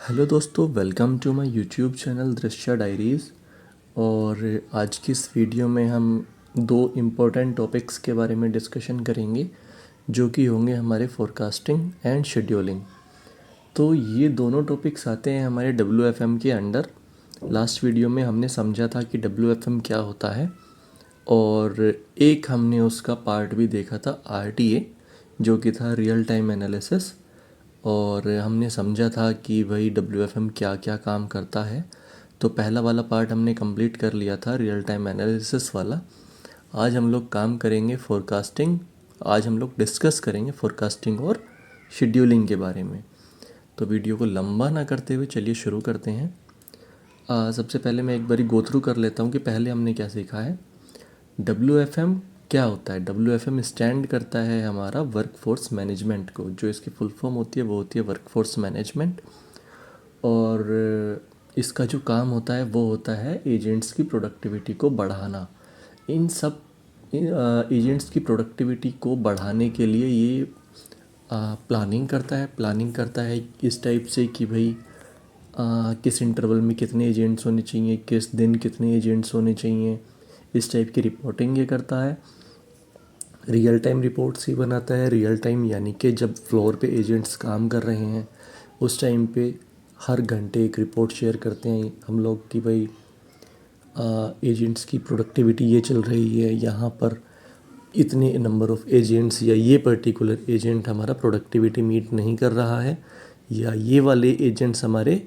Hello दोस्तों, welcome to my YouTube channel Drishya Diaries. और आज की इस वीडियो में हम दो इम्पोर्टेंट टॉपिक्स के बारे में डिस्कशन करेंगे जो कि होंगे हमारे फोरकास्टिंग एंड शेड्यूलिंग। तो ये दोनों टॉपिक्स आते हैं हमारे WFM के अंडर। लास्ट वीडियो में हमने समझा था कि WFM क्या होता है और एक हमने उसका पार्ट भी देखा था RTA, जो कि था रियल टाइम एनालिसिस। और हमने समझा था कि भाई WFM क्या क्या काम करता है। तो पहला वाला पार्ट हमने कंप्लीट कर लिया था, रियल टाइम एनालिसिस वाला। आज हम लोग काम करेंगे फोरकास्टिंग। आज हम लोग डिस्कस करेंगे फोरकास्टिंग और शेड्यूलिंग के बारे में। तो वीडियो को लंबा ना करते हुए चलिए शुरू करते हैं। सबसे पहले मैं एक बारी गो थ्रू कर लेता हूँ कि पहले हमने क्या सीखा है। WFM क्या होता है। WFM स्टैंड करता है हमारा वर्कफोर्स मैनेजमेंट को। जो इसकी फुल फॉर्म होती है वो होती है वर्कफोर्स मैनेजमेंट। और इसका जो काम होता है वो होता है एजेंट्स की प्रोडक्टिविटी को बढ़ाना। इन सब एजेंट्स की प्रोडक्टिविटी को बढ़ाने के लिए ये प्लानिंग करता है इस टाइप से कि भाई किस इंटरवल में कितने एजेंट्स होने चाहिए, किस दिन कितने एजेंट्स होने चाहिए, इस टाइप की रिपोर्टिंग ये करता है। रियल टाइम रिपोर्ट्स ही बनाता है। रियल टाइम यानी कि जब फ्लोर पे एजेंट्स काम कर रहे हैं उस टाइम पे हर घंटे एक रिपोर्ट शेयर करते हैं हम लोग कि भाई एजेंट्स की प्रोडक्टिविटी ये चल रही है, यहाँ पर इतने नंबर ऑफ़ एजेंट्स या ये पर्टिकुलर एजेंट हमारा प्रोडक्टिविटी मीट नहीं कर रहा है, या ये वाले एजेंट्स हमारे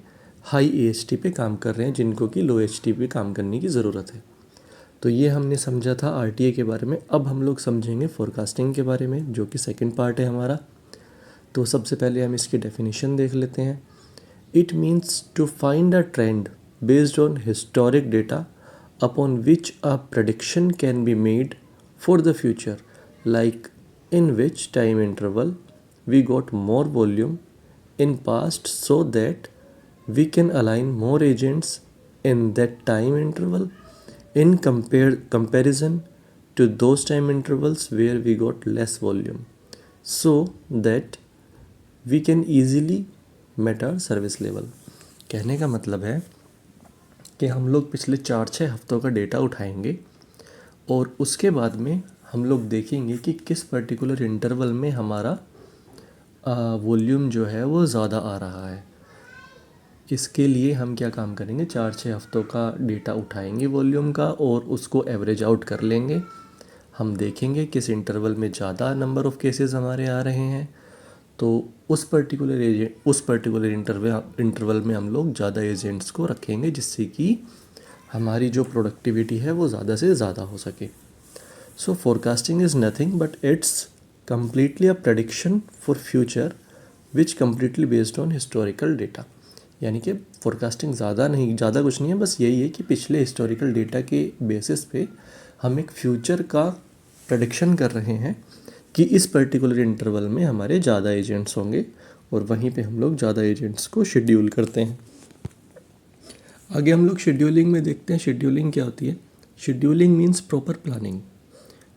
हाई AST पे काम कर रहे हैं जिनको कि लो HT पे काम करने की ज़रूरत है। तो ये हमने समझा था RTA के बारे में। अब हम लोग समझेंगे फोरकास्टिंग के बारे में, जो कि सेकंड पार्ट है हमारा। तो सबसे पहले हम इसकी डेफिनेशन देख लेते हैं। It means to find a trend based on historic data upon which a prediction can be made for the future, like in which time interval we got more volume in past so that we can align more agents in that time interval in comparison to those time intervals where we got less volume, so that we can easily meet our service level। कहने का मतलब है कि हम लोग पिछले 4-6 हफ्तों का डेटा उठाएंगे और उसके बाद में हम लोग देखेंगे कि किस पर्टिकुलर इंटरवल में हमारा वॉल्यूम जो है वो ज़्यादा आ रहा है। इसके लिए हम क्या काम करेंगे, 4-6 हफ्तों का डेटा उठाएंगे वॉल्यूम का और उसको एवरेज आउट कर लेंगे। हम देखेंगे किस इंटरवल में ज़्यादा नंबर ऑफ़ केसेस हमारे आ रहे हैं, तो उस पर्टिकुलर इंटरवल में हम लोग ज़्यादा एजेंट्स को रखेंगे जिससे कि हमारी जो प्रोडक्टिविटी है वो ज़्यादा से ज़्यादा हो सके। So forecasting is nothing but it's completely a prediction for future which completely based on historical data। यानी कि फोरकास्टिंग ज़्यादा कुछ नहीं है, बस यही है कि पिछले हिस्टोरिकल डेटा के बेसिस पे हम एक फ्यूचर का प्रडिक्शन कर रहे हैं कि इस पर्टिकुलर इंटरवल में हमारे ज़्यादा एजेंट्स होंगे और वहीं पे हम लोग ज़्यादा एजेंट्स को शेड्यूल करते हैं। आगे हम लोग शेड्यूलिंग में देखते हैं। शेड्यूलिंग क्या होती है। Scheduling means proper planning.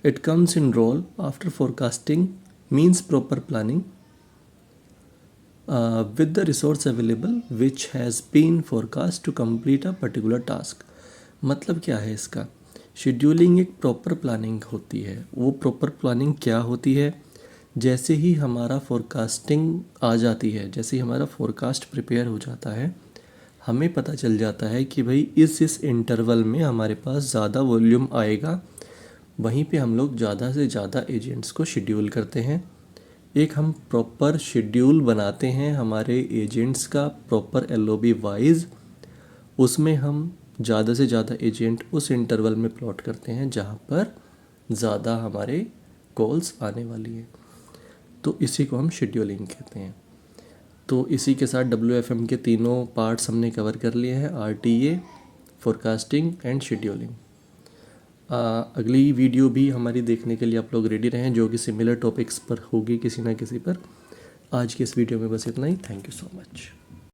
It comes in role after forecasting, means proper planning with the resource available which has been forecast to complete a particular task। मतलब क्या है इसका। शेड्यूलिंग एक प्रॉपर प्लानिंग होती है। वो प्रॉपर प्लानिंग क्या होती है, जैसे ही हमारा फोरकास्टिंग आ जाती है, जैसे ही हमारा फोरकास्ट प्रिपेयर हो जाता है, हमें पता चल जाता है कि भाई इस इंटरवल में हमारे पास ज़्यादा वॉल्यूम आएगा, वहीं पे हम लोग ज़्यादा से ज़्यादा एजेंट्स को शेड्यूल करते हैं। एक हम प्रॉपर शेड्यूल बनाते हैं हमारे एजेंट्स का, प्रॉपर LOB वाइज। उसमें हम ज़्यादा से ज़्यादा एजेंट उस इंटरवल में प्लॉट करते हैं जहाँ पर ज़्यादा हमारे कॉल्स आने वाली है। तो इसी को हम शेड्यूलिंग कहते हैं। तो इसी के साथ WFM के तीनों पार्ट्स हमने कवर कर लिए हैं, RTA, फोरकास्टिंग एंड शेड्यूलिंग। अगली वीडियो भी हमारी देखने के लिए आप लोग रेडी रहें, जो कि सिमिलर टॉपिक्स पर होगी किसी ना किसी पर। आज के इस वीडियो में बस इतना ही। Thank you so much.